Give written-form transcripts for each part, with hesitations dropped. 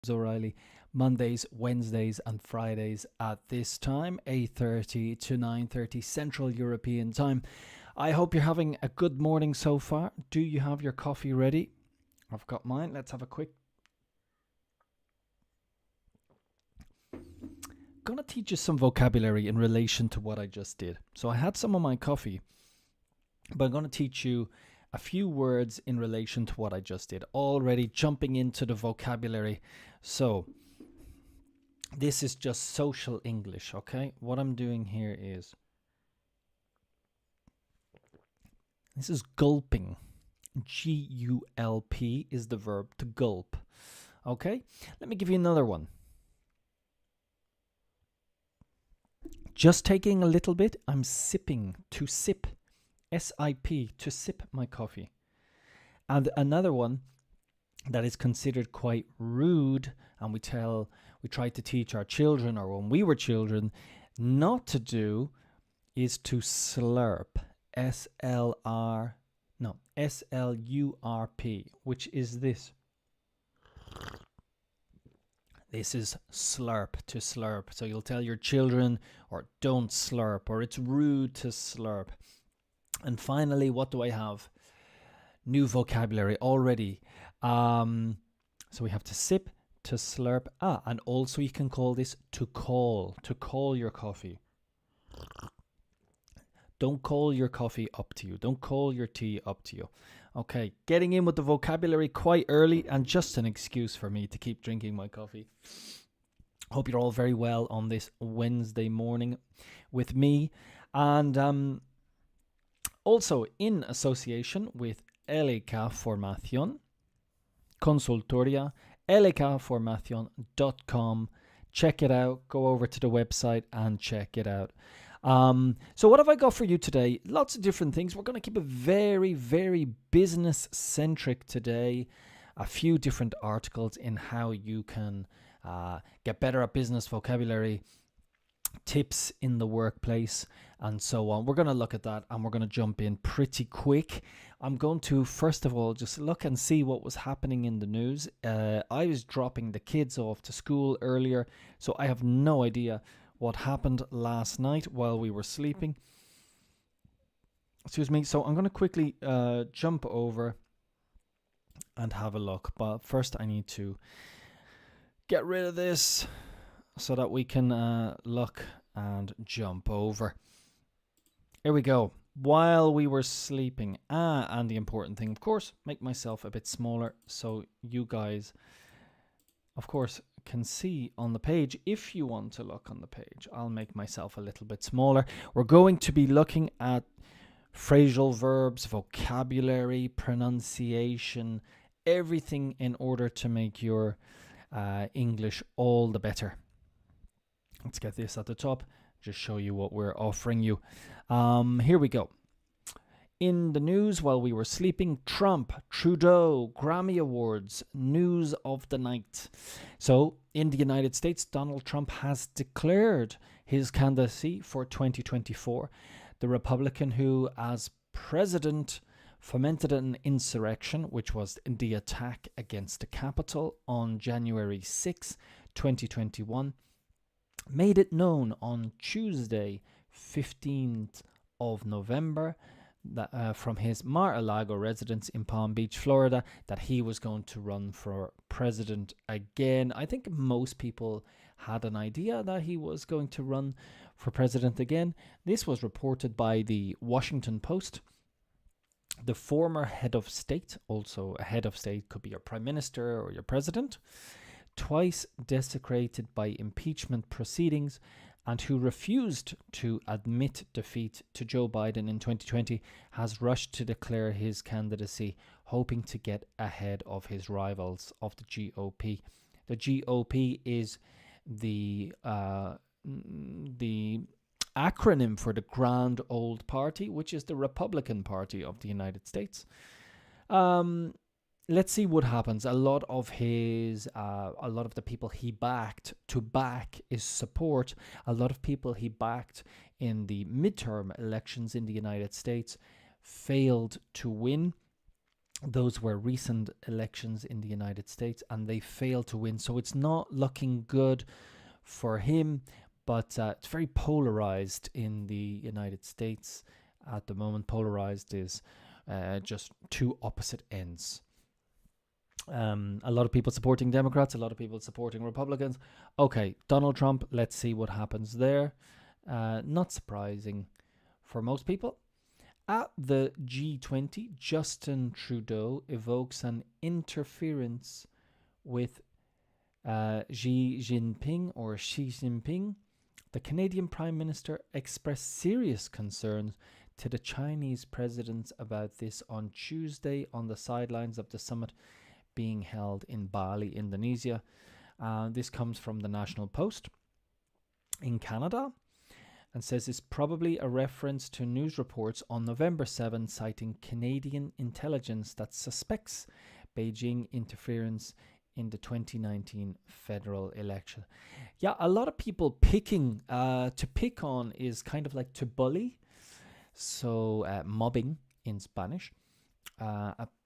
James O Reilly, Mondays, Wednesdays, and Fridays at this time, 8:30 to 9:30 Central European Time. I hope you're having a good morning so far. Do you have your coffee ready? I've got mine. Let's have a quick. Gonna teach you some vocabulary in relation to what I just did. So I had some of my coffee, but I'm gonna teach you a few words in relation to what I just did. Already jumping into the vocabulary. So this is just social English, okay? What I'm doing here is this is gulping. Gulp is the verb to gulp. Okay? Let me give you another one. Just taking a little bit, I'm sipping, to sip. S-I-P, to sip my coffee. And another one that is considered quite rude, and we try to teach our children, or when we were children, not to do, is to slurp. S-L-U-R-P, which is this. This is slurp, to slurp. So you'll tell your children, or don't slurp, or it's rude to slurp. And finally, what do I have? New vocabulary already. So we have to sip, to slurp. And also you can call this to call your coffee. Don't call your coffee up to you. Don't call your tea up to you. Okay, getting in with the vocabulary quite early, and just an excuse for me to keep drinking my coffee. Hope you're all very well on this Wednesday morning with me. And also in association with LK Formación, Consultoria, lkformacion.com. Check it out. Go over to the website and check it out. So what have I got for you today? Lots of different things. We're going to keep it very, very business-centric today. A few different articles in how you can get better at business vocabulary, tips in the workplace, and so on. We're going to look at that, and we're going to jump in pretty quick. I'm going to, first of all, just look and see what was happening in the news. I was dropping the kids off to school earlier, so I have no idea what happened last night while we were sleeping. Excuse me. So I'm going to quickly jump over and have a look. But first I need to get rid of this so that we can look and jump over. Here we go. While we were sleeping. And the important thing, of course, make myself a bit smaller so you guys, of course, can see on the page. If you want to look on the page, I'll make myself a little bit smaller. We're going to be looking at phrasal verbs, vocabulary, pronunciation, everything in order to make your English all the better. Let's get this at the top, just show you what we're offering you. Here we go. In the news while we were sleeping, Trump, Trudeau, Grammy Awards, news of the night. So, in the United States, Donald Trump has declared his candidacy for 2024. The Republican who, as president, fomented an insurrection, which was the attack against the Capitol on January 6, 2021, made it known on Tuesday, 15th of November, that, from his Mar-a-Lago residence in Palm Beach, Florida, that he was going to run for president again. I think most people had an idea that he was going to run for president again. This was reported by the Washington Post. The former head of state, also a head of state could be your prime minister or your president, twice desecrated by impeachment proceedings, and who refused to admit defeat to Joe Biden in 2020, has rushed to declare his candidacy, hoping to get ahead of his rivals of the GOP. The GOP is the acronym for the Grand Old Party, which is the Republican Party of the United States. Let's see what happens. A lot of the people he backed, to back is support. A lot of people he backed in the midterm elections in the United States failed to win. Those were recent elections in the United States, and they failed to win. So it's not looking good for him, but it's very polarized in the United States at the moment. Polarized is just two opposite ends. A lot of people supporting Democrats, a lot of people supporting Republicans. Okay, Donald Trump, let's see what happens there. Not surprising for most people. At the G20, Justin Trudeau evokes an interference with Xi Jinping. The Canadian Prime Minister expressed serious concerns to the Chinese president about this on Tuesday on the sidelines of the summit being held in Bali, Indonesia. This comes from the National Post in Canada, and says it's probably a reference to news reports on November 7 citing Canadian intelligence that suspects Beijing interference in the 2019 federal election. Yeah, a lot of people picking, to pick on is kind of like to bully, so mobbing in Spanish.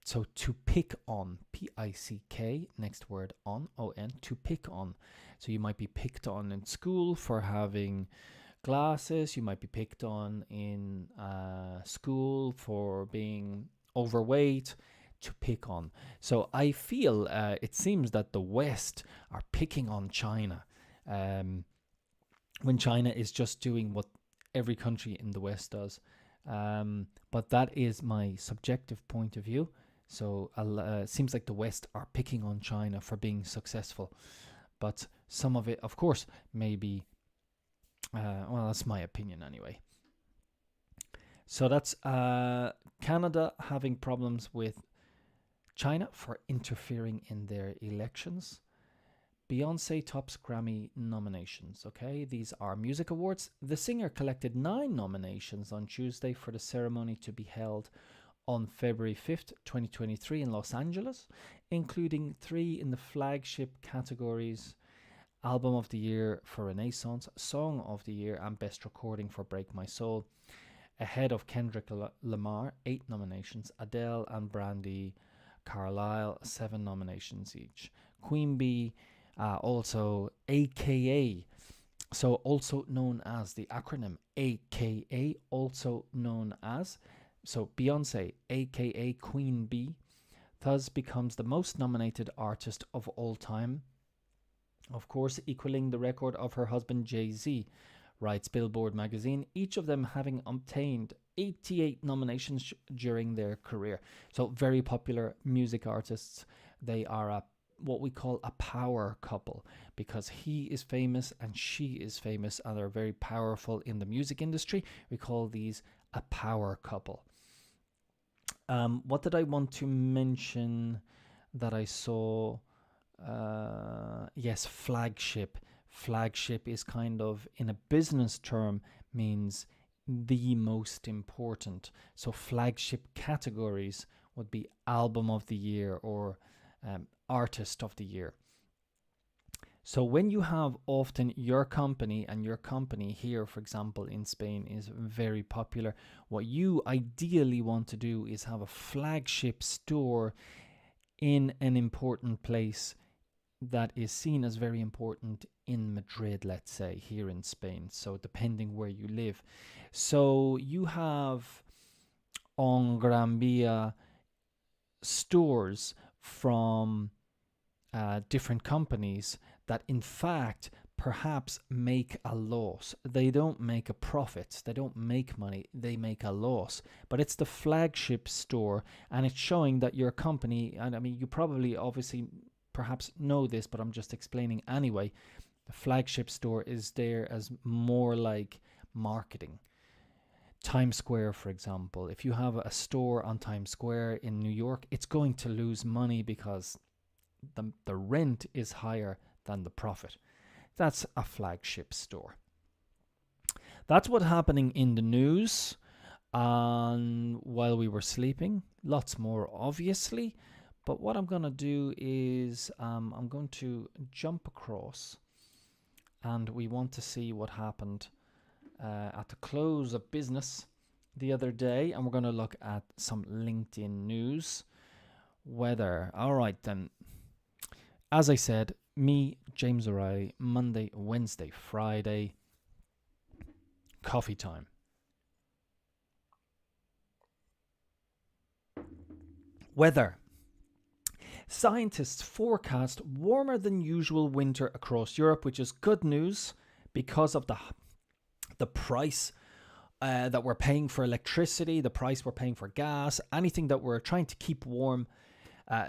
So to pick on, P-I-C-K, next word on, O-N, to pick on. So you might be picked on in school for having glasses, you might be picked on in school for being overweight, to pick on. So I feel it seems that the West are picking on China when China is just doing what every country in the West does. But that is my subjective point of view. So it seems like the West are picking on China for being successful. But some of it, of course, may be, well, that's my opinion anyway. So that's Canada having problems with China for interfering in their elections. Beyonce tops Grammy nominations. Okay, these are music awards. The singer collected 9 nominations on Tuesday for the ceremony to be held on February 5th, 2023 in Los Angeles, including 3 in the flagship categories: Album of the Year for Renaissance, Song of the Year, and Best Recording for Break My Soul, ahead of Kendrick Lamar, 8 nominations, Adele and Brandy Carlisle, 7 nominations each. Queen Bee, also AKA, so also known as the acronym AKA, also known as, so Beyonce, AKA Queen Bee, thus becomes the most nominated artist of all time, of course equaling the record of her husband Jay-Z, writes Billboard magazine, each of them having obtained 88 nominations during their career. So very popular music artists. They are what we call a power couple, because he is famous and she is famous and they're very powerful in the music industry. We call these a power couple. What did I want to mention that I saw? Yes, flagship. Flagship is kind of, in a business term, means the most important. So flagship categories would be Album of the Year or Artist of the Year. So when you have often your company, and your company here, for example, in Spain is very popular, what you ideally want to do is have a flagship store in an important place that is seen as very important in Madrid, let's say, here in Spain. So depending where you live. So you have on Gran Via stores from different companies that in fact perhaps make a loss. They don't make a profit, they don't make money, they make a loss. But it's the flagship store, and it's showing that your company, and I mean, you probably obviously perhaps know this, but I'm just explaining anyway. The flagship store is there as more like marketing. Times Square, for example, if you have a store on Times Square in New York, it's going to lose money because the rent is higher than the profit. That's a flagship store. That's what's happening in the news while we were sleeping. Lots more, obviously. But what I'm going to do is I'm going to jump across, and we want to see what happened at the close of business the other day. And we're going to look at some LinkedIn news. Weather. All right then. As I said, me, James O Reilly, Monday, Wednesday, Friday, coffee time. Weather. Scientists forecast warmer than usual winter across Europe, which is good news because of the price that we're paying for electricity, the price we're paying for gas, anything that we're trying to keep warm.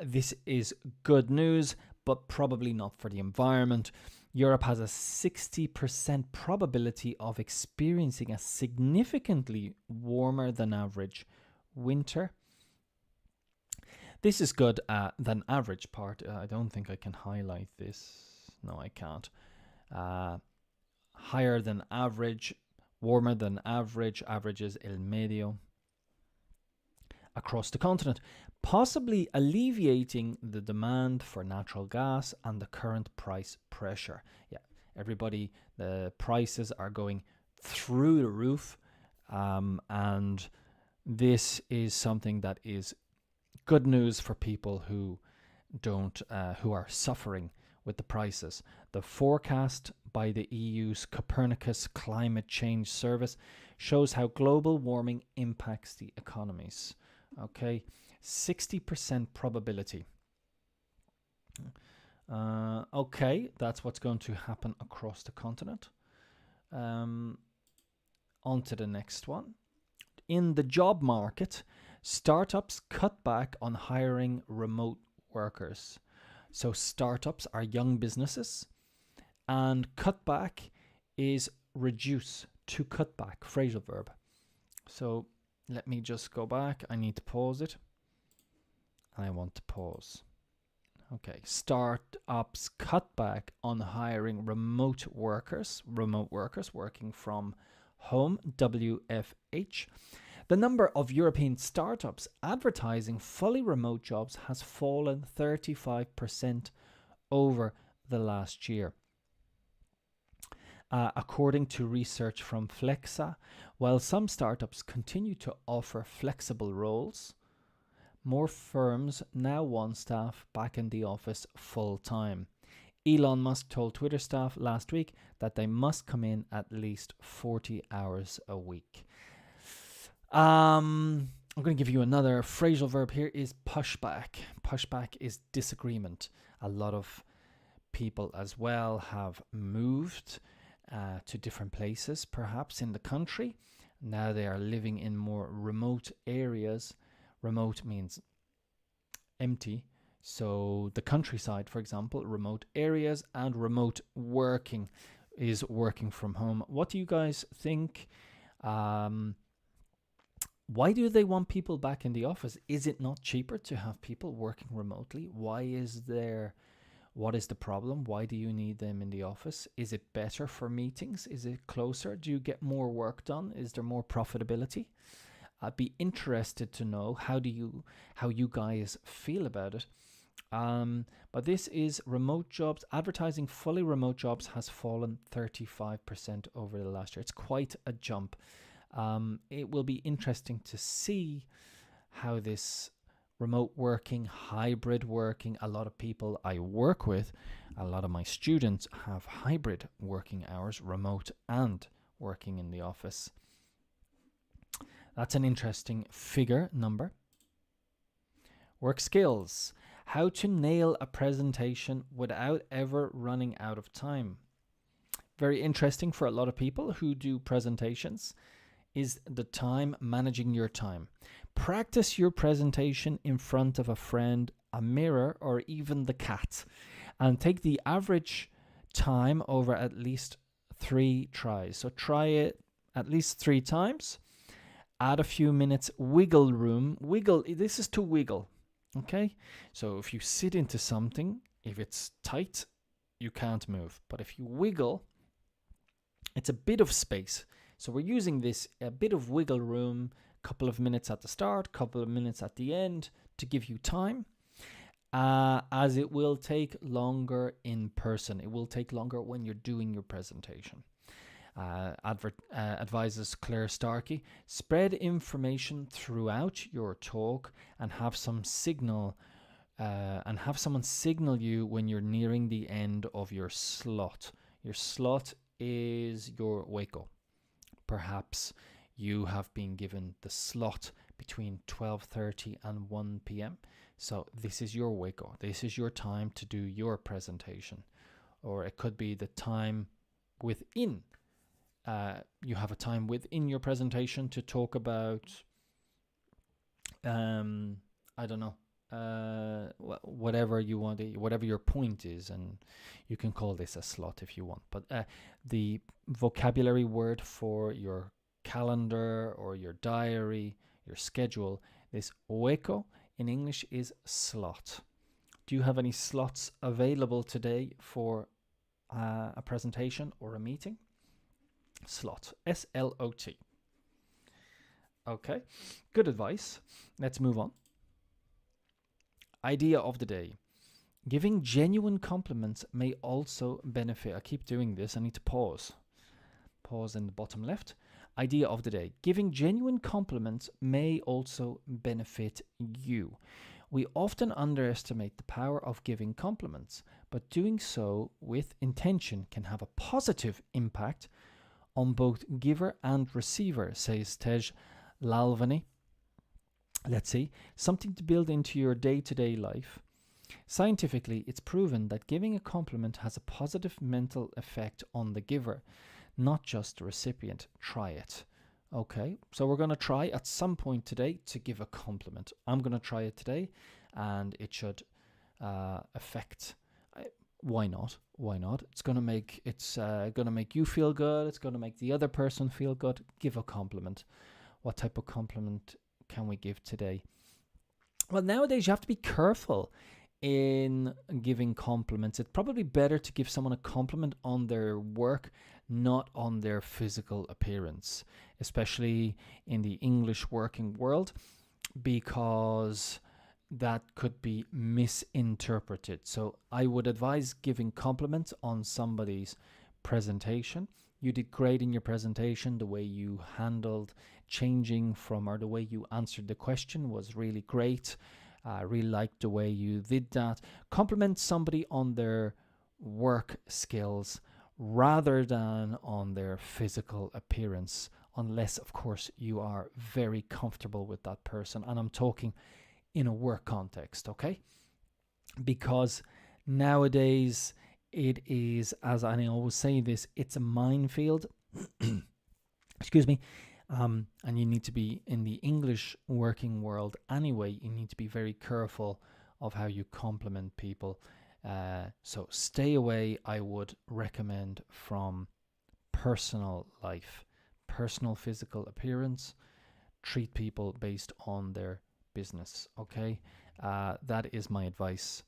This is good news, but probably not for the environment. Europe has a 60% probability of experiencing a significantly warmer than average winter. This is good than average part. I don't think I can highlight this. No, I can't. Higher than average, warmer than average, average is el medio, across the continent, possibly alleviating the demand for natural gas and the current price pressure. Yeah, everybody, the prices are going through the roof, and this is something that is good news for people who who are suffering with the prices. The forecast by the EU's Copernicus Climate Change Service shows how global warming impacts the economies. Okay, 60% probability. Okay, that's what's going to happen across the continent. On to the next one. In the job market, startups cut back on hiring remote workers. So startups are young businesses, and cut back is reduce, to cut back, phrasal verb. So let me just go back. I need to pause it. I want to pause. Okay, startups cut back on hiring remote workers working from home, WFH. The number of European startups advertising fully remote jobs has fallen 35% over the last year. According to research from Flexa, while some startups continue to offer flexible roles, more firms now want staff back in the office full time. Elon Musk told Twitter staff last week that they must come in at least 40 hours a week. I'm going to give you another phrasal verb here is pushback. Pushback is disagreement. A lot of people as well have moved to different places, perhaps in the country. Now they are living in more remote areas. Remote means empty. So the countryside, for example, remote areas, and remote working is working from home. What do you guys think? Why do they want people back in the office? Is it not cheaper to have people working remotely? What is the problem? Why do you need them in the office? Is it better for meetings? Is it closer? Do you get more work done? Is there more profitability? I'd be interested to know how you guys feel about it. But this is remote jobs. Advertising fully remote jobs has fallen 35% over the last year. It's quite a jump. It will be interesting to see how this remote working, hybrid working, a lot of people I work with, a lot of my students have hybrid working hours, remote and working in the office. That's an interesting number. Work skills. How to nail a presentation without ever running out of time. Very interesting for a lot of people who do presentations. Is the time, managing your time. Practice your presentation in front of a friend, a mirror, or even the cat, and take the average time over at least 3 tries. So try it at least 3 times. Add a few minutes wiggle room. This is to wiggle. Okay? So if you sit into something, if it's tight, you can't move. But if you wiggle, it's a bit of space. So we're using this, a bit of wiggle room, couple of minutes at the start, couple of minutes at the end to give you time, as it will take longer in person. It will take longer when you're doing your presentation. Advises Claire Starkey, spread information throughout your talk and have some signal and have someone signal you when you're nearing the end of your slot. Your slot is your Waco. Perhaps you have been given the slot between 12:30 and 1 p.m. So this is your Waco. This is your time to do your presentation. Or it could be the time within. You have a time within your presentation to talk about, I don't know, whatever you want, whatever your point is, and you can call this a slot if you want. But the vocabulary word for your calendar or your diary, your schedule, this hueco in English is slot. Do you have any slots available today for a presentation or a meeting? Slot, S-L-O-T. Okay, good advice. Let's move on. Idea of the day. Giving genuine compliments may also benefit. I keep doing this. I need to pause. Pause in the bottom left. Idea of the day. Giving genuine compliments may also benefit you. We often underestimate the power of giving compliments, but doing so with intention can have a positive impact on both giver and receiver, says Tej Lalvani. Let's see, something to build into your day-to-day life. Scientifically, it's proven that giving a compliment has a positive mental effect on the giver, not just the recipient. Try it. Okay, so we're going to try at some point today to give a compliment. I'm going to try it today, and it should affect. Why not? Why not? It's going to make you feel good. It's going to make the other person feel good. Give a compliment. What type of compliment can we give today? Well, nowadays you have to be careful in giving compliments. It's probably better to give someone a compliment on their work, not on their physical appearance, especially in the English working world, because that could be misinterpreted. So I would advise giving compliments on somebody's presentation. You did great in your presentation. The way you handled changing from, or the way you answered the question was really great. I really liked the way you did that. Compliment somebody on their work skills rather than on their physical appearance, unless, of course, you are very comfortable with that person. And I'm talking in a work context, okay? Because nowadays it is, as I always say this, it's a minefield. Excuse me. And you need to be, in the English working world anyway, you need to be very careful of how you compliment people. So stay away, I would recommend, from personal life, personal physical appearance. Treat people based on their business, okay? That is my advice.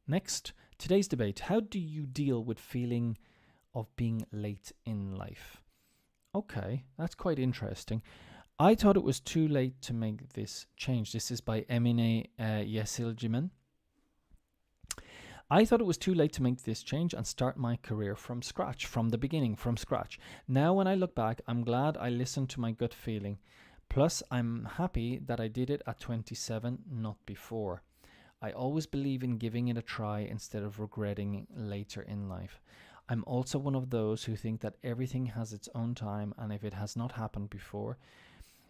Next, today's debate. How do you deal with feeling of being late in life? Okay, that's quite interesting. I thought it was too late to make this change. This is by Emine Yesiljiman. I thought it was too late to make this change and start my career from scratch, from the beginning, from scratch. Now when I look back, I'm glad I listened to my gut feeling. Plus, I'm happy that I did it at 27, not before. I always believe in giving it a try instead of regretting later in life. I'm also one of those who think that everything has its own time, and if it has not happened before,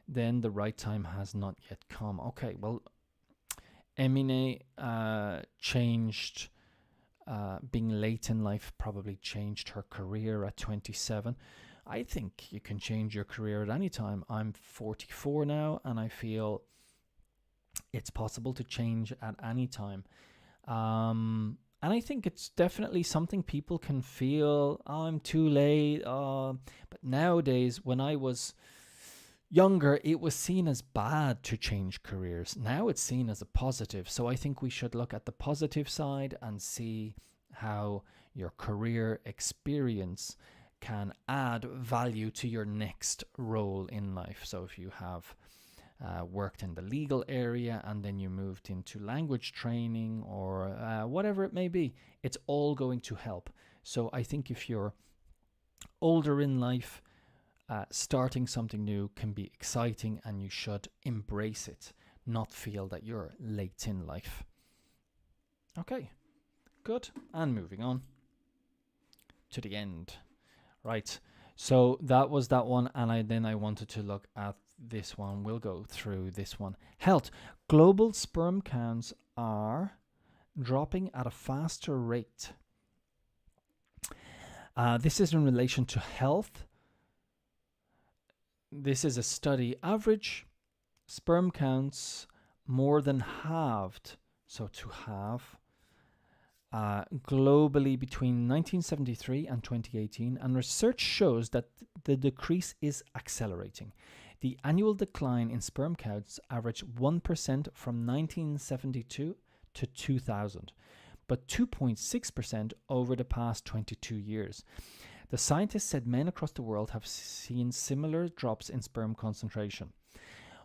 then the right time has not yet come. Okay, well, Emine changed, being late in life probably changed her career at 27. I think you can change your career at any time. I'm 44 now, and I feel it's possible to change at any time. And I think it's definitely something people can feel, I'm too late. But nowadays, when I was younger, it was seen as bad to change careers. Now it's seen as a positive. So I think we should look at the positive side and see how your career experience can add value to your next role in life. So if you have worked in the legal area and then you moved into language training or whatever it may be, it's all going to help. So I think if you're older in life, starting something new can be exciting, and you should embrace it, not feel that you're late in life. Okay, good. And moving on to the end. Right. So that was that one, and I wanted to look at this one. We'll go through this one. Health. Global sperm counts are dropping at a faster rate. This is in relation to health. This is a study. Average sperm counts more than halved. So to halve. Globally between 1973 and 2018, and research shows that the decrease is accelerating. The annual decline in sperm counts averaged 1% from 1972 to 2000, but 2.6% over the past 22 years. The scientists said men across the world have seen similar drops in sperm concentration.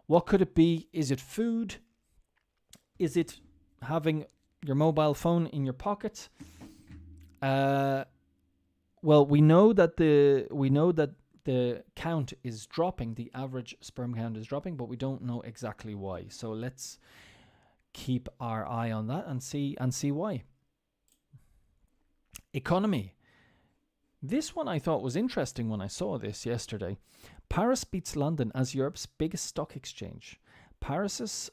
What could it be? Is it food? Is it having your mobile phone in your pocket? Well, we know that the count is dropping. The average sperm count is dropping, but we don't know exactly why. So let's keep our eye on that and see why. Economy. This one I thought was interesting when I saw this yesterday. Paris beats London as Europe's biggest stock exchange. Paris's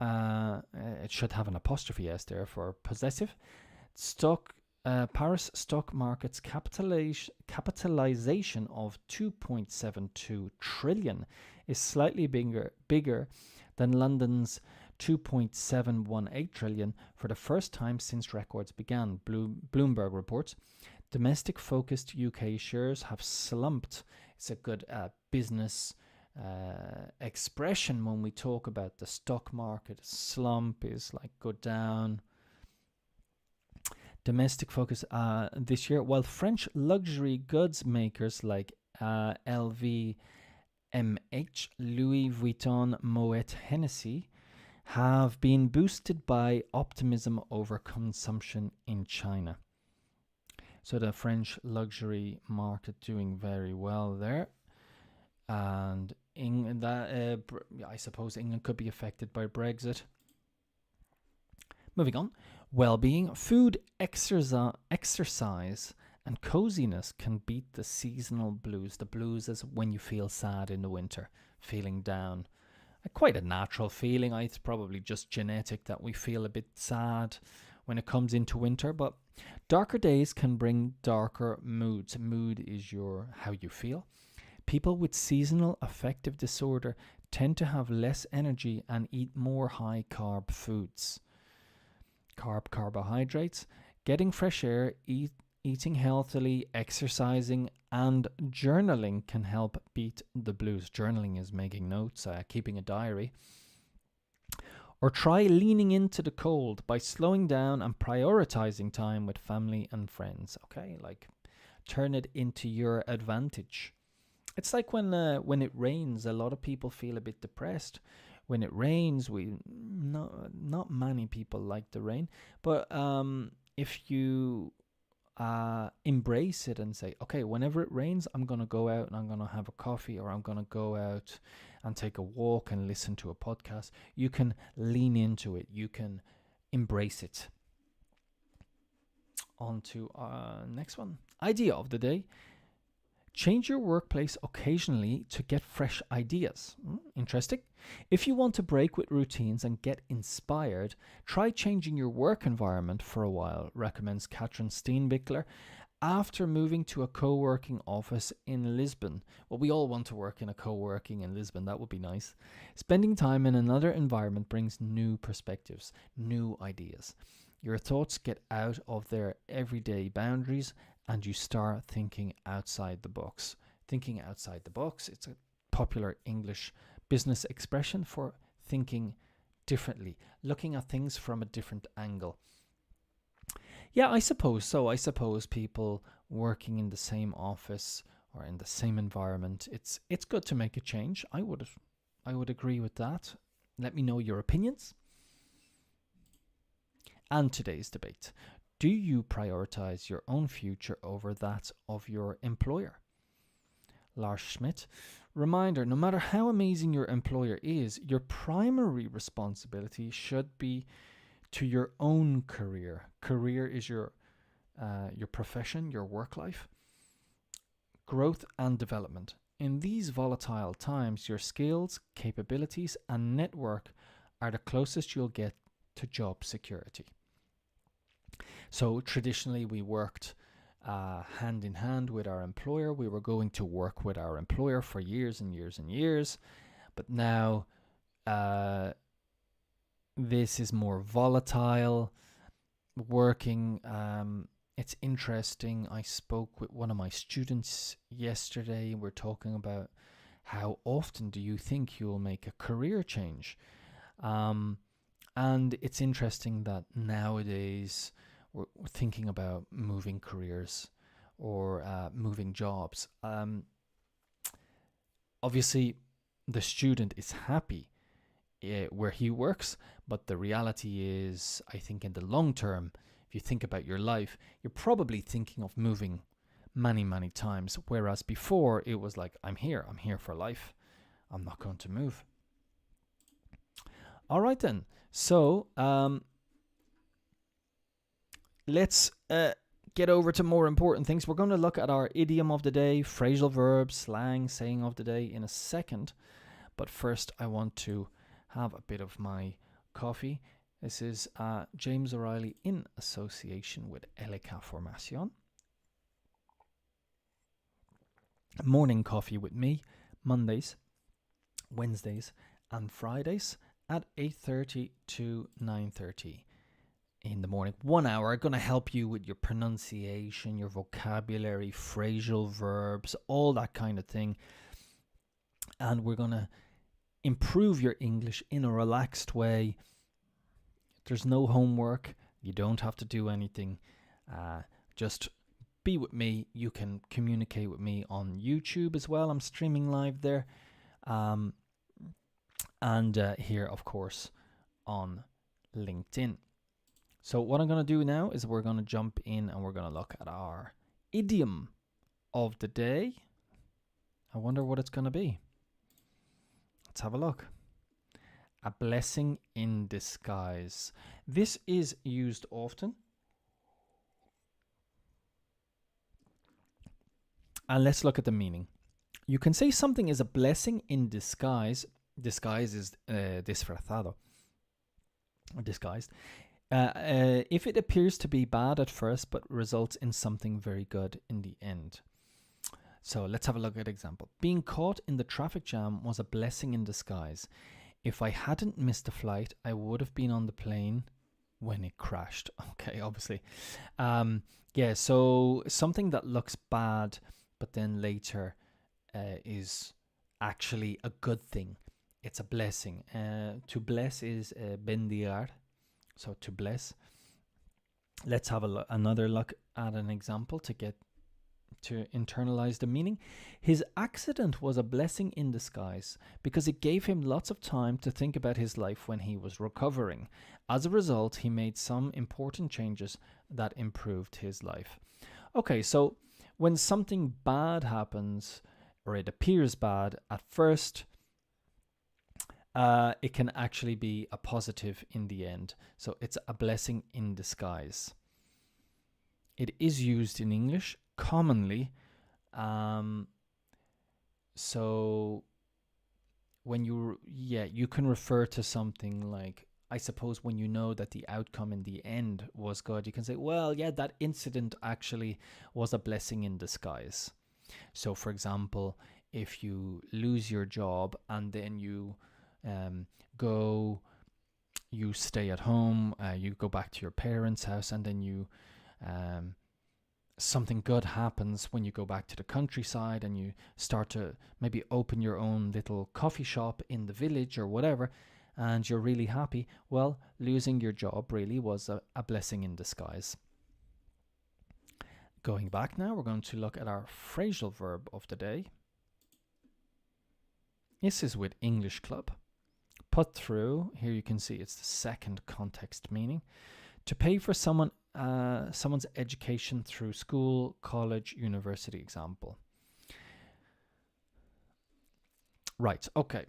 it should have an apostrophe S there for possessive. Paris stock market's capitalization of 2.72 trillion is slightly bigger than London's 2.718 trillion for the first time since records began, Bloomberg reports. Domestic-focused UK shares have slumped. It's a good business expression when we talk about the stock market. Slump is like go down. Domestic focus this year, while French luxury goods makers like LVMH, Louis Vuitton, Moet Hennessy have been boosted by optimism over consumption in China. So the French luxury market doing very well there. And I suppose England could be affected by Brexit. Moving on. Well-being, food, exercise, and coziness can beat the seasonal blues. The blues is when you feel sad in the winter, feeling down. Quite a natural feeling. It's probably just genetic that we feel a bit sad when it comes into winter. But darker days can bring darker moods. Mood is how you feel. People with seasonal affective disorder tend to have less energy and eat more high-carb foods. Carbohydrates, getting fresh air, eating healthily, exercising, and journaling can help beat the blues. Journaling is making notes, keeping a diary. Or try leaning into the cold by slowing down and prioritizing time with family and friends. Okay, like turn it into your advantage. It's like when it rains, a lot of people feel a bit depressed. When it rains, not many people like the rain, but if you embrace it and say, okay, whenever it rains, I'm going to go out and I'm going to have a coffee, or I'm going to go out and take a walk and listen to a podcast, you can lean into it. You can embrace it. On to next one. Idea of the day. Change your workplace occasionally to get fresh ideas. Interesting. If you want to break with routines and get inspired, try changing your work environment for a while, recommends Katrin Steenbickler, after moving to a co-working office in Lisbon. Well, we all want to work in a co-working in Lisbon. That would be nice. Spending time in another environment brings new perspectives, new ideas. Your thoughts get out of their everyday boundaries and you start thinking outside the box. Thinking outside the box, it's a popular English business expression for thinking differently, looking at things from a different angle. Yeah, I suppose so. I suppose people working in the same office or in the same environment, it's good to make a change. I would agree with that. Let me know your opinions. And today's debate. Do you prioritize your own future over that of your employer? Lars Schmidt. Reminder, no matter how amazing your employer is, your primary responsibility should be to your own career. Career is your profession, your work life, growth and development. In these volatile times, your skills, capabilities, and network are the closest you'll get to job security. So traditionally, we worked hand in hand with our employer. We were going to work with our employer for years and years and years. But now this is more volatile. Working, it's interesting. I spoke with one of my students yesterday. We're talking about how often do you think you'll make a career change? And it's interesting that nowadays we're thinking about moving careers or moving jobs. Obviously, the student is happy where he works, but the reality is, I think in the long term, if you think about your life, you're probably thinking of moving many, many times, whereas before it was like, I'm here for life. I'm not going to move. All right then. So let's get over to more important things. We're going to look at our idiom of the day, phrasal verbs, slang, saying of the day in a second. But first, I want to have a bit of my coffee. This is James O Reilly in association with Elica Formación. Morning coffee with me, Mondays, Wednesdays, and Fridays at 8:30 to 9:30 in the morning. 1 hour, going to help you with your pronunciation, your vocabulary, phrasal verbs, all that kind of thing. And we're going to improve your English in a relaxed way. There's no homework. You don't have to do anything. Just be with me. You can communicate with me on YouTube as well. I'm streaming live there. And here, of course, on LinkedIn. So what I'm going to do now is we're going to jump in and we're going to look at our idiom of the day. I wonder what it's going to be. Let's have a look. A blessing in disguise. This is used often. And let's look at the meaning. You can say something is a blessing in disguise. Disguise is disfrazado, or disguised. If it appears to be bad at first, but results in something very good in the end. So let's have a look at an example. Being caught in the traffic jam was a blessing in disguise. If I hadn't missed the flight, I would have been on the plane when it crashed. Okay, obviously. Yeah, so something that looks bad, but then later is actually a good thing. It's a blessing. To bless is bendigar. So to bless. Let's have another look at an example to internalize the meaning. His accident was a blessing in disguise because it gave him lots of time to think about his life when he was recovering. As a result, he made some important changes that improved his life. Okay, so when something bad happens, or it appears bad at first, it can actually be a positive in the end. So it's a blessing in disguise. It is used in English commonly. So when you can refer to something like, I suppose when you know that the outcome in the end was good, you can say, well, yeah, that incident actually was a blessing in disguise. So for example, if you lose your job and then you you stay at home, you go back to your parents' house, and then you something good happens when you go back to the countryside and you start to maybe open your own little coffee shop in the village or whatever, and you're really happy. Well, losing your job really was a blessing in disguise. Going back now, we're going to look at our phrasal verb of the day. This is with English Club. Put through, here you can see it's the second context meaning. To pay for someone's education through school, college, university example. Right, okay.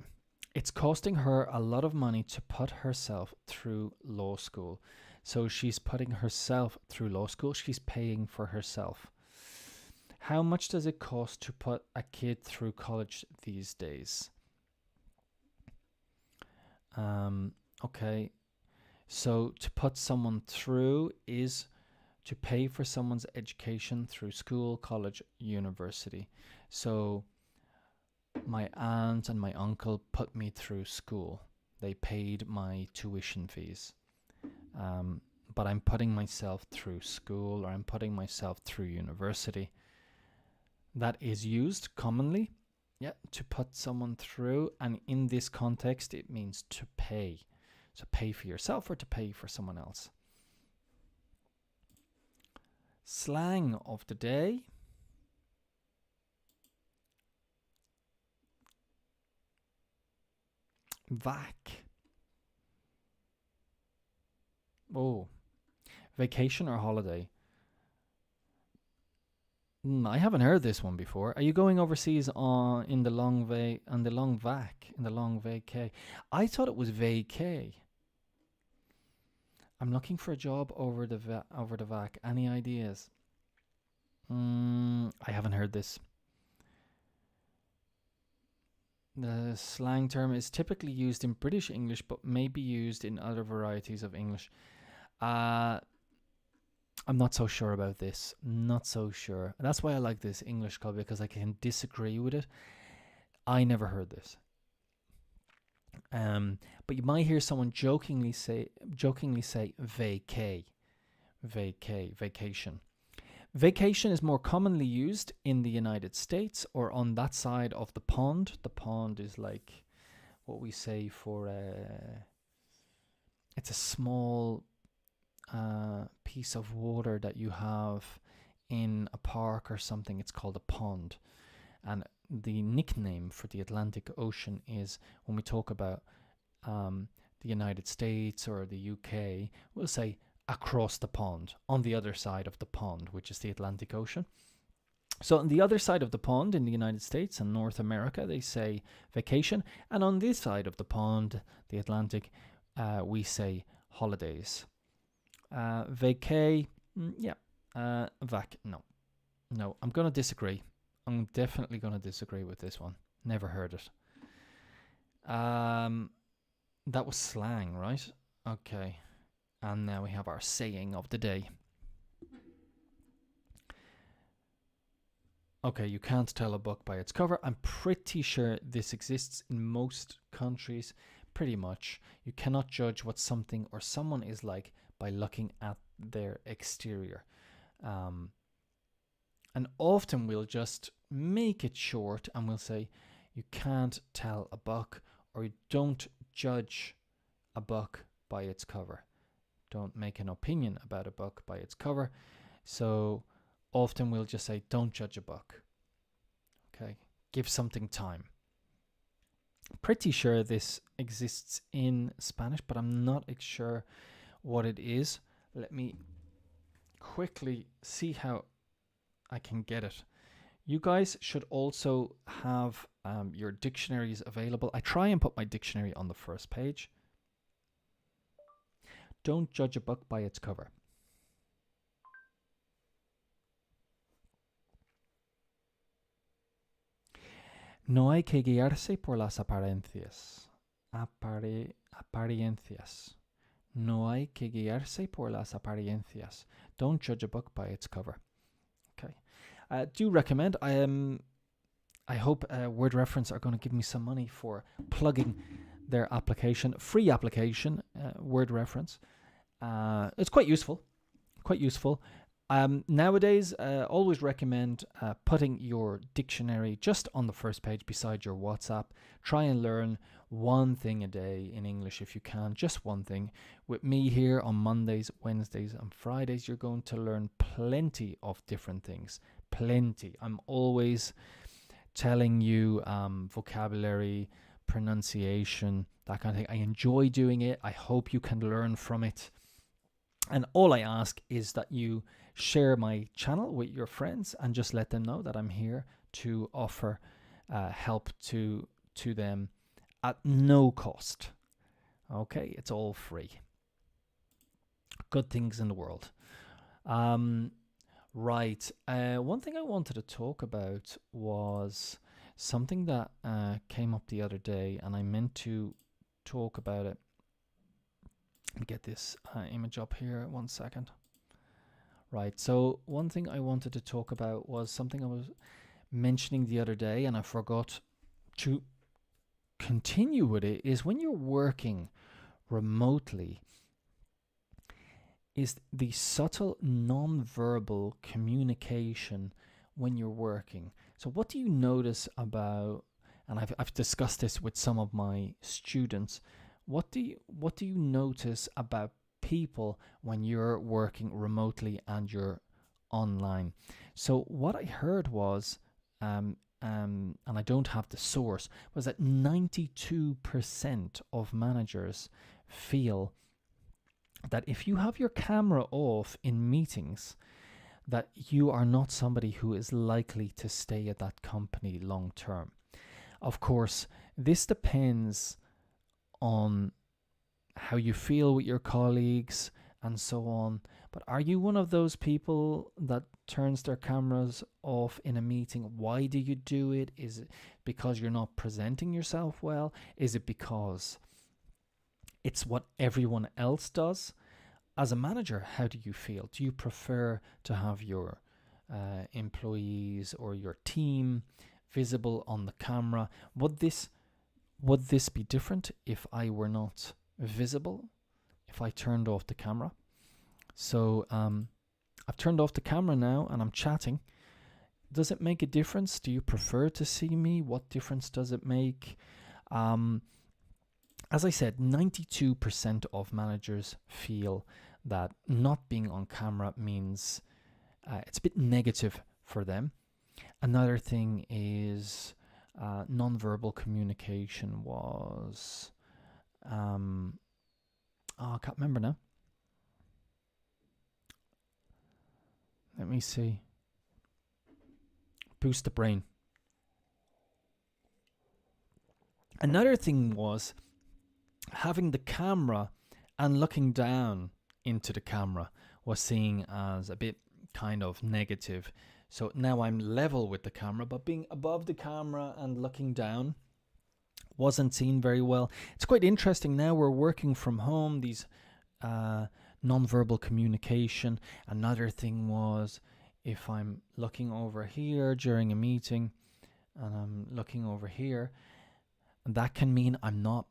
It's costing her a lot of money to put herself through law school. So she's putting herself through law school. She's paying for herself. How much does it cost to put a kid through college these days? Okay. So to put someone through is to pay for someone's education through school, college, university. So my aunt and my uncle put me through school. They paid my tuition fees. But I'm putting myself through school, or I'm putting myself through university. That is used commonly, yeah, to put someone through. And in this context, it means to pay. So pay for yourself or to pay for someone else. Slang of the day. Vac. Oh, vacation or holiday? I haven't heard this one before. Are you going overseas in the long vac, in the long vacay? I thought it was vacay. I'm looking for a job over the vac. Any ideas? I haven't heard this. The slang term is typically used in British English, but may be used in other varieties of English. I'm not so sure about this. Not so sure. That's why I like this English club, because I can disagree with it. I never heard this. But you might hear someone jokingly say vacay, vacation. Vacation is more commonly used in the United States or on that side of the pond. The pond is like what we say for it's a small piece of water that you have in a park or something. It's called a pond. And the nickname for the Atlantic Ocean is, when we talk about the United States or the UK, we'll say across the pond, on the other side of the pond, which is the Atlantic Ocean. So on the other side of the pond in the United States and North America, they say vacation. And on this side of the pond, the Atlantic, we say holidays. Vacay, vac, no. No, I'm going to disagree. I'm definitely going to disagree with this one. Never heard it. That was slang, right? Okay. And now we have our saying of the day. Okay, you can't tell a book by its cover. I'm pretty sure this exists in most countries, pretty much. You cannot judge what something or someone is like by looking at their exterior. And often we'll just make it short and we'll say, you can't tell a book, or you don't judge a book by its cover. Don't make an opinion about a book by its cover. So often we'll just say, don't judge a book. Okay, give something time. Pretty sure this exists in Spanish, but I'm not sure what it is. Let me quickly see how I can get it. You guys should also have your dictionaries available. I try and put my dictionary on the first page. Don't judge a book by its cover. No hay que guiarse por las apariencias. Apariencias. No hay que guiarse por las apariencias. Don't judge a book by its cover. Okay. Do recommend. I hope Word Reference are going to give me some money for plugging their application, free application, Word Reference. It's quite useful. Nowadays, always recommend putting your dictionary just on the first page beside your WhatsApp. Try and learn one thing a day in English if you can, just one thing. With me here on Mondays, Wednesdays and Fridays, you're going to learn plenty of different things. Plenty. I'm always telling you vocabulary, pronunciation, that kind of thing. I enjoy doing it. I hope you can learn from it. And all I ask is that you share my channel with your friends and just let them know that I'm here to offer help to to them at no cost. Okay, it's all free. Good things in the world. Right. One thing I wanted to talk about was something that came up the other day, and I meant to talk about it. Let me get this image up here. 1 second. Right. So one thing I wanted to talk about was something I was mentioning the other day, and I forgot to continue with it, is when you're working remotely, is the subtle non-verbal communication when you're working. So what do you notice about, and I've discussed this with some of my students, what do you notice about people when you're working remotely and you're online? So what I heard was, and I don't have the source, was that 92% of managers feel that if you have your camera off in meetings, that you are not somebody who is likely to stay at that company long term. Of course, this depends on how you feel with your colleagues and so on. But are you one of those people that turns their cameras off in a meeting? Why do you do it? Is it because you're not presenting yourself well? Is it because it's what everyone else does? As a manager, how do you feel? Do you prefer to have your employees or your team visible on the camera? Would this be different if I were not visible, if I turned off the camera? So I've turned off the camera now and I'm chatting. Does it make a difference? Do you prefer to see me? What difference does it make? As I said, 92% of managers feel that not being on camera means it's a bit negative for them. Another thing is non-verbal communication was, I can't remember now. Let me see. Boost the brain. Another thing was having the camera and looking down into the camera was seen as a bit kind of negative. So now I'm level with the camera, but being above the camera and looking down wasn't seen very well. It's quite interesting now we're working from home, these non-verbal communication. Another thing was if I'm looking over here during a meeting and I'm looking over here, that can mean I'm not.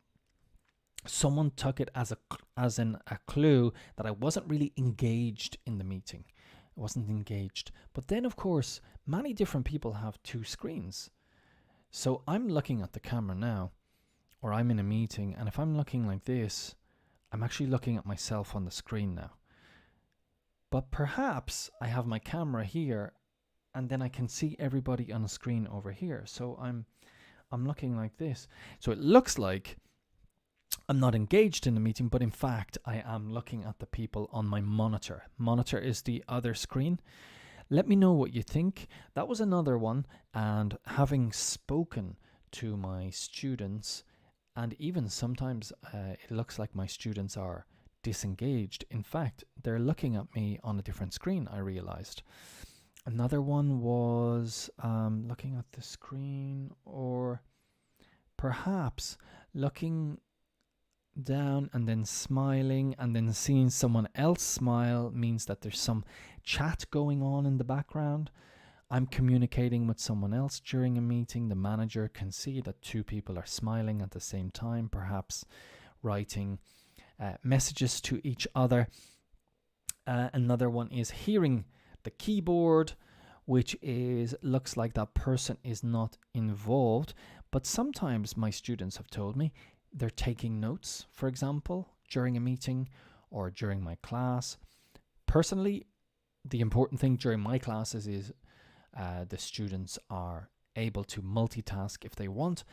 Someone took it as a clue that I wasn't really engaged in the meeting. I wasn't engaged. But then, of course, many different people have two screens. So I'm looking at the camera now, or I'm in a meeting, and if I'm looking like this, I'm actually looking at myself on the screen now. But perhaps I have my camera here, and then I can see everybody on the screen over here. So I'm looking like this. So it looks like I'm not engaged in the meeting, but in fact, I am looking at the people on my monitor. Monitor is the other screen. Let me know what you think. That was another one. And having spoken to my students, and even sometimes it looks like my students are disengaged. In fact, they're looking at me on a different screen, I realized. Another one was looking at the screen, or perhaps looking down and then smiling, and then seeing someone else smile means that there's some chat going on in the background. I'm communicating with someone else during a meeting. The manager can see that two people are smiling at the same time, perhaps writing messages to each other. Another one is hearing the keyboard, which looks like that person is not involved. But sometimes my students have told me they're taking notes, for example, during a meeting or during my class. Personally, the important thing during my classes is the students are able to multitask if they want.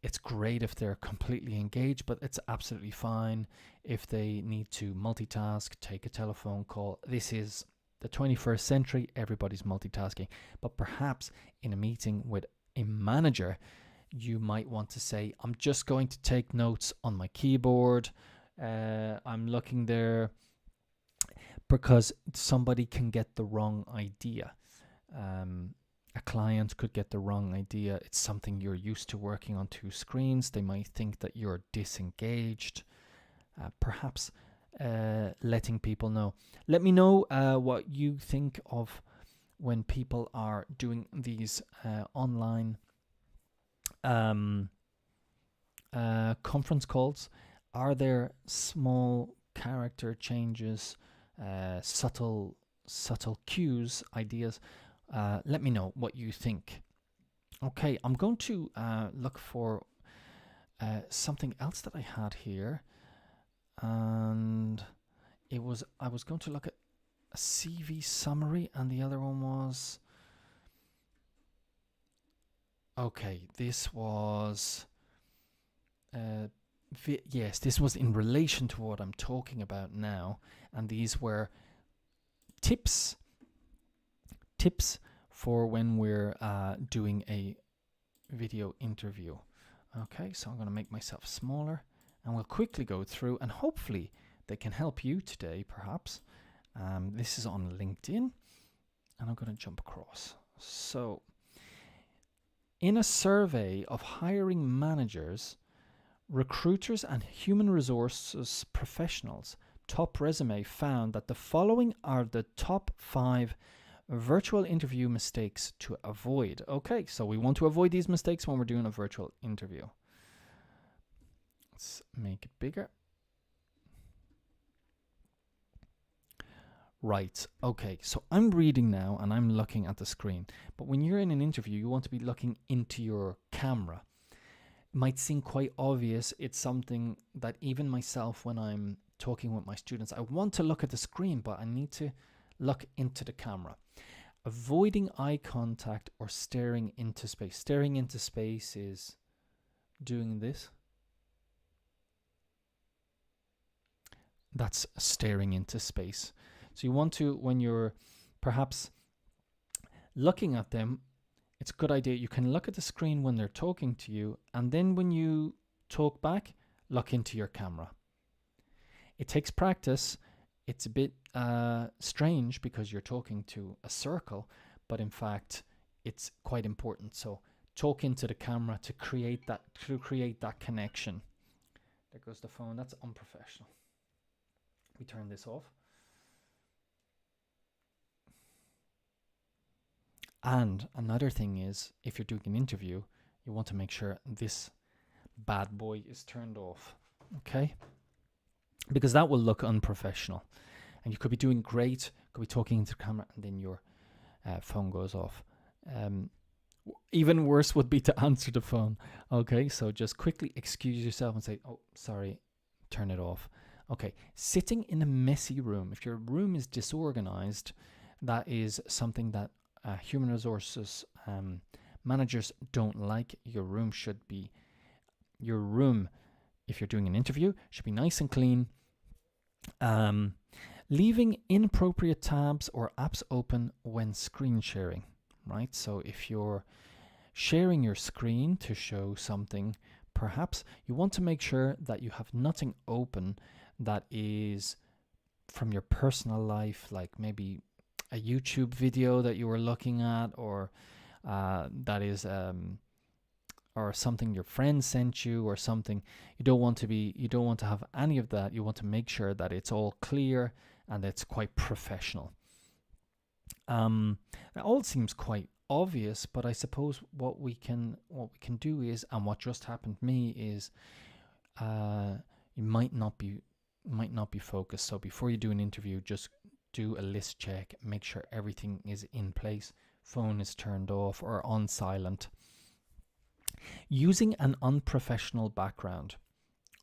It's great if they're completely engaged, but it's absolutely fine if they need to multitask, take a telephone call. This is the 21st century, everybody's multitasking. But perhaps in a meeting with a manager, You might want to say, I'm just going to take notes on my keyboard. I'm looking there, because somebody can get the wrong idea. A client could get the wrong idea. It's something you're used to working on two screens. They might think that you're disengaged. Perhaps letting people know. Let me know what you think of when people are doing these online conference calls. Are there small character changes, subtle cues, ideas? Let me know what you think. Okay, I'm going to look for something else that I had here, and I was going to look at a CV summary, and the other one was, okay, this was yes, this was in relation to what I'm talking about now, and these were tips for when we're doing a video interview. Okay, so I'm going to make myself smaller, and we'll quickly go through, and hopefully they can help you today, perhaps. This is on LinkedIn, and I'm going to jump across. So, in a survey of hiring managers, recruiters and human resources professionals, Top Resume found that the following are the top 5 virtual interview mistakes to avoid. Okay, so we want to avoid these mistakes when we're doing a virtual interview. Let's make it bigger. Right, okay, so I'm reading now and I'm looking at the screen. But when you're in an interview, you want to be looking into your camera. It might seem quite obvious. It's something that even myself, when I'm talking with my students, I want to look at the screen, but I need to look into the camera. Avoiding eye contact or staring into space. Staring into space is doing this. That's staring into space. So you want to, when you're perhaps looking at them, it's a good idea. You can look at the screen when they're talking to you, and then when you talk back, look into your camera. It takes practice. It's a bit strange because you're talking to a circle, but in fact, it's quite important. So talk into the camera to create that connection. There goes the phone. That's unprofessional. We turn this off. And another thing is, if you're doing an interview, you want to make sure this bad boy is turned off, okay? Because that will look unprofessional. And you could be doing great, could be talking into the camera, and then your phone goes off. Even worse would be to answer the phone. Okay, so just quickly excuse yourself and say, oh, sorry, turn it off. Okay, sitting in a messy room. If your room is disorganized, that is something that human resources managers don't like. Your room, if you're doing an interview, should be nice and clean. Leaving inappropriate tabs or apps open when screen sharing, right? So if you're sharing your screen to show something, perhaps you want to make sure that you have nothing open that is from your personal life, like maybe a YouTube video that you were looking at, or that is or something your friend sent you, or something. You don't want to have any of that. You want to make sure that it's all clear and it's quite professional. It all seems quite obvious, but I suppose what we can do is, and what just happened to me is, you might not be focused. So before you do an interview, just do a list check, make sure everything is in place, phone is turned off or on silent. Using an unprofessional background.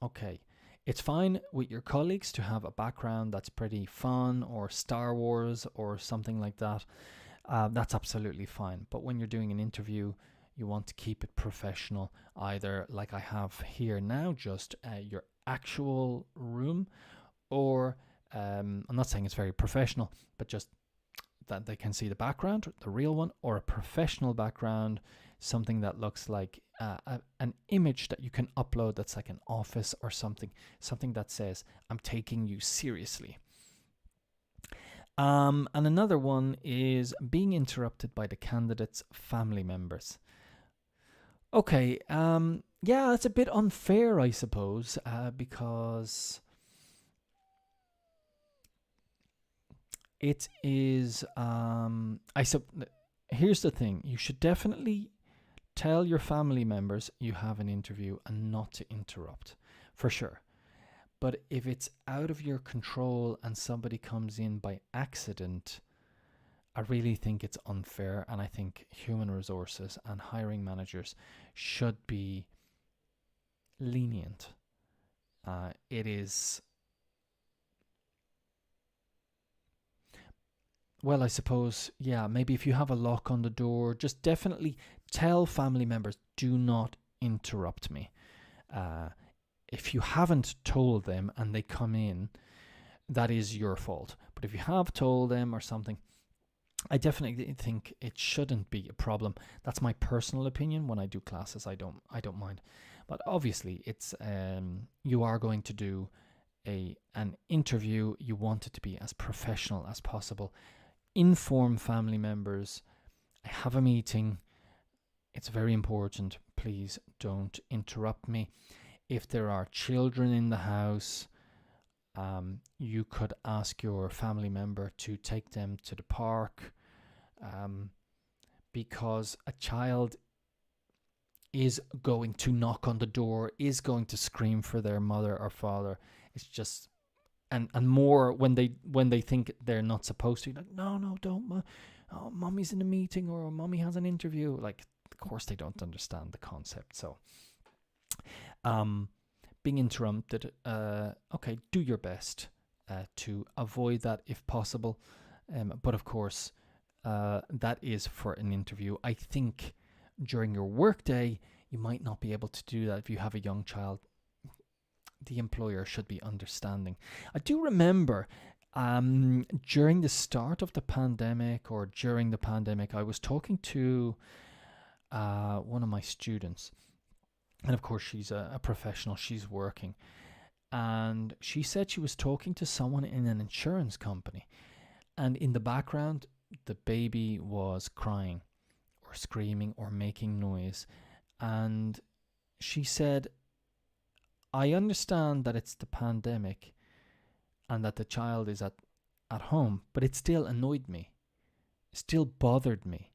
Okay, it's fine with your colleagues to have a background that's pretty fun, or Star Wars or something like that. That's absolutely fine. But when you're doing an interview, you want to keep it professional, either like I have here now, just your actual room, or I'm not saying it's very professional, but just that they can see the background, the real one, or a professional background, something that looks like an image that you can upload that's like an office or something that says, I'm taking you seriously. And another one is being interrupted by the candidate's family members. Okay, yeah, it's a bit unfair, I suppose, because it is. Here's the thing: you should definitely tell your family members you have an interview and not to interrupt, for sure. But if it's out of your control and somebody comes in by accident, I really think it's unfair, and I think human resources and hiring managers should be lenient. It is, well, I suppose, yeah, maybe if you have a lock on the door, just definitely tell family members, do not interrupt me. If you haven't told them and they come in, that is your fault. But if you have told them or something, I definitely think it shouldn't be a problem. That's my personal opinion. When I do classes, I don't mind. But obviously, it's you are going to do an interview. You want it to be as professional as possible. Inform family members. I have a meeting. It's very important. Please don't interrupt me. If there are children in the house, you could ask your family member to take them to the park, because a child is going to knock on the door, is going to scream for their mother or father. It's just, and more when they think they're not supposed to. Like, no, don't. Oh, mommy's in a meeting or mommy has an interview. Like, of course they don't understand the concept. So, being interrupted, okay, do your best to avoid that if possible. But of course, that is for an interview. I think during your workday, you might not be able to do that if you have a young child. The employer should be understanding. I do remember during the start of the pandemic, or during the pandemic, I was talking to one of my students. And of course, she's a professional. She's working. And she said she was talking to someone in an insurance company. And in the background, the baby was crying or screaming or making noise. And she said, I understand that it's the pandemic and that the child is at home, but it still annoyed me. It still bothered me.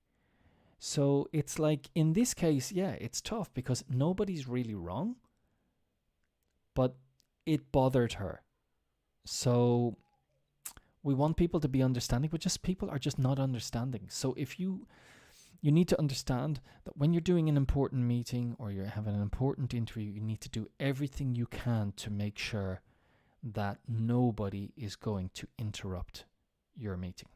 So it's like, in this case, yeah, it's tough because nobody's really wrong, but it bothered her. So we want people to be understanding, but just people are just not understanding. So if you need to understand that when you're doing an important meeting or you're having an important interview, you need to do everything you can to make sure that nobody is going to interrupt your meeting.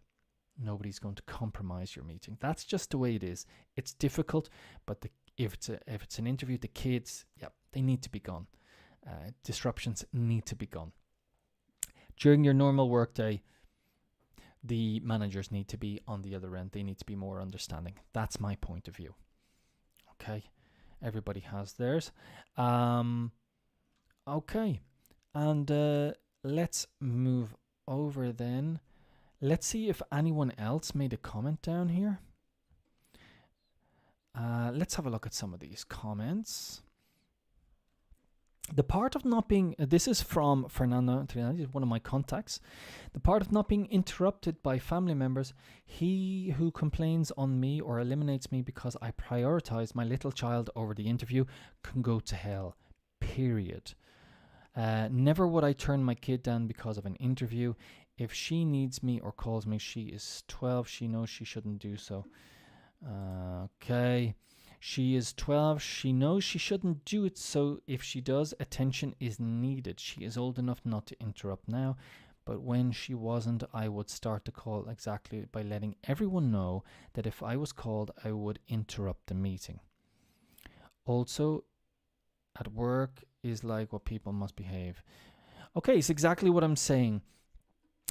Nobody's going to compromise your meeting. That's just the way it is. It's difficult, but if it's an interview, the kids, yeah, they need to be gone. Disruptions need to be gone. During your normal workday, the managers need to be on the other end. They need to be more understanding. That's my point of view. Okay, everybody has theirs. Okay, and let's move over then. Let's see if anyone else made a comment down here. Let's have a look at some of these comments. The part of not being, this is from Fernando, one of my contacts. The part of not being interrupted by family members, he who complains on me or eliminates me because I prioritize my little child over the interview can go to hell, period. Never would I turn my kid down because of an interview. If she needs me or calls me, she is 12. She knows she shouldn't do so. Okay. She is 12. She knows she shouldn't do it. So if she does, attention is needed. She is old enough not to interrupt now. But when she wasn't, I would start the call exactly by letting everyone know that if I was called, I would interrupt the meeting. Also, at work is like what people must behave. Okay, it's exactly what I'm saying.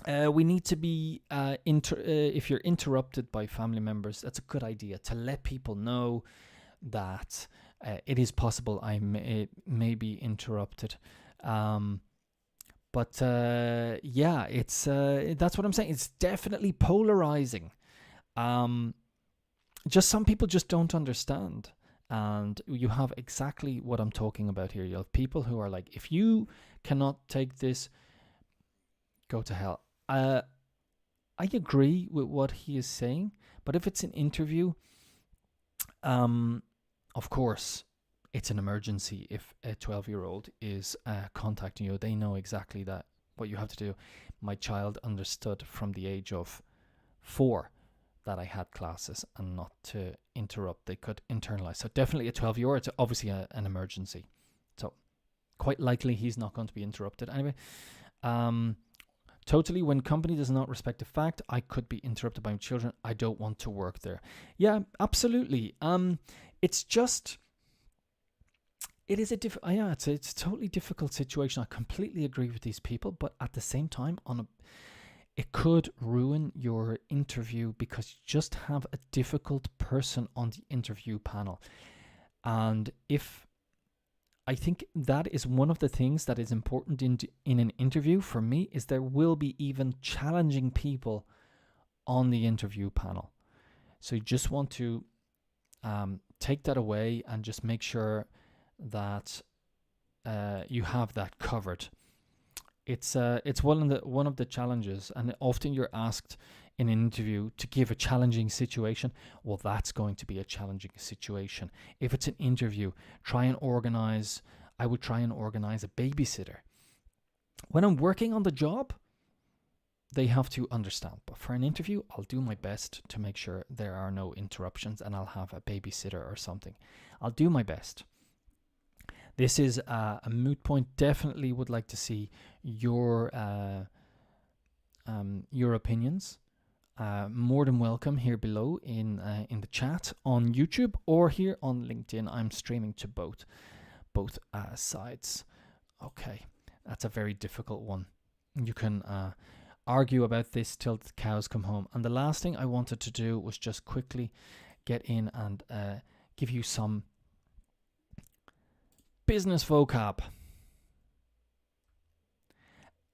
We need to be, if you're interrupted by family members, that's a good idea to let people know that it is possible I may be interrupted. But yeah, it's that's what I'm saying. It's definitely polarizing. Just some people just don't understand. And you have exactly what I'm talking about here. You have people who are like, if you cannot take this, go to hell. I agree with what he is saying, but if it's an interview, of course, it's an emergency. If a 12-year-old is contacting you, they know exactly that what you have to do. My child understood from the age of 4 that I had classes and not to interrupt. They could internalize. So definitely a 12-year-old, it's obviously an emergency. So quite likely he's not going to be interrupted. Anyway, totally, when company does not respect the fact I could be interrupted by my children, I don't want to work there. Yeah, absolutely. It's just, it is it's a totally difficult situation. I completely agree with these people, but at the same time, it could ruin your interview because you just have a difficult person on the interview panel. And I think that is one of the things that is important in an interview for me, is there will be even challenging people on the interview panel. So you just want to take that away and just make sure that you have that covered. It's one of the challenges, and often you're asked in an interview to give a challenging situation. Well, that's going to be a challenging situation. If it's an interview, I would try and organize a babysitter. When I'm working on the job, they have to understand. But for an interview, I'll do my best to make sure there are no interruptions, and I'll have a babysitter or something. I'll do my best. This is a moot point. Definitely would like to see your opinions. More than welcome here below in the chat on YouTube or here on LinkedIn. I'm streaming to both sides. Okay, that's a very difficult one. You can argue about this till the cows come home. And the last thing I wanted to do was just quickly get in and give you some business vocab,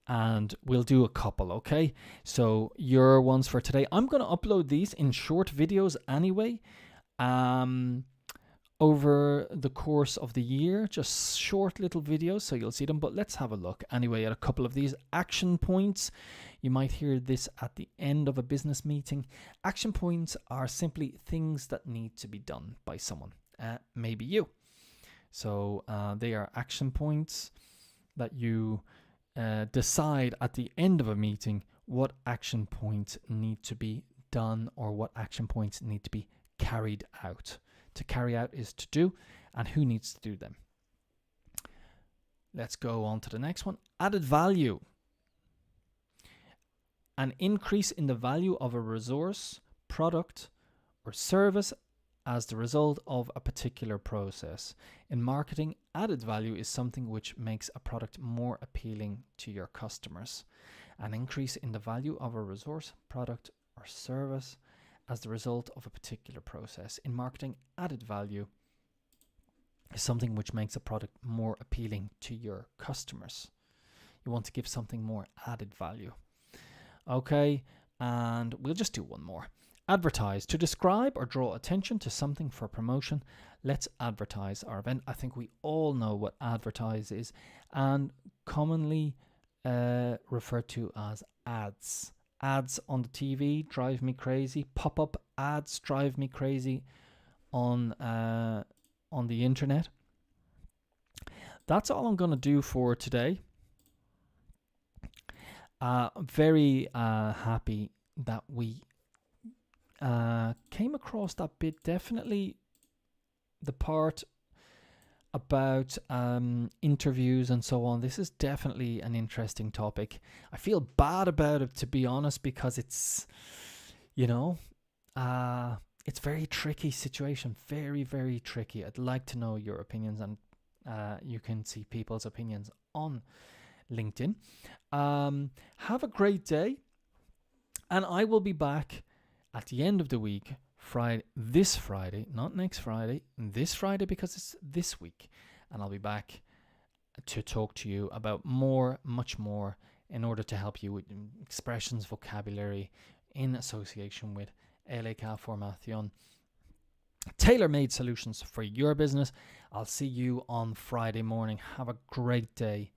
and we'll do a couple. Okay, so your ones for today, I'm going to upload these in short videos anyway, over the course of the year, just short little videos, so you'll see them. But let's have a look anyway at a couple of these action points. You might hear this at the end of a business meeting. Action points are simply things that need to be done by someone, maybe you. So they are action points that you decide at the end of a meeting what action points need to be done or what action points need to be carried out. To carry out is to do, and who needs to do them. Let's go on to the next one. Added value. An increase in the value of a resource, product, or service as the result of a particular process. In marketing, added value is something which makes a product more appealing to your customers. An increase in the value of a resource, product, or service as the result of a particular process. In marketing, added value is something which makes a product more appealing to your customers. You want to give something more added value. Okay, and we'll just do one more. Advertise. To describe or draw attention to something for promotion. Let's advertise our event. I think we all know what advertise is, and commonly referred to as ads. Ads on the TV drive me crazy. Pop-up ads drive me crazy on the internet. That's all I'm going to do for today. Very happy that we came across that bit. Definitely the part about interviews and so on. This is definitely an interesting topic. I feel bad about it, to be honest, because it's, it's very tricky situation. Very, very tricky. I'd like to know your opinions, and you can see people's opinions on LinkedIn. Have a great day, and I will be back at the end of the week this Friday, not next Friday, this Friday, because it's this week. And I'll be back to talk to you about much more, in order to help you with expressions, vocabulary in association with LA Formation. Tailor-made solutions for your business. I'll see you on Friday morning. Have a great day.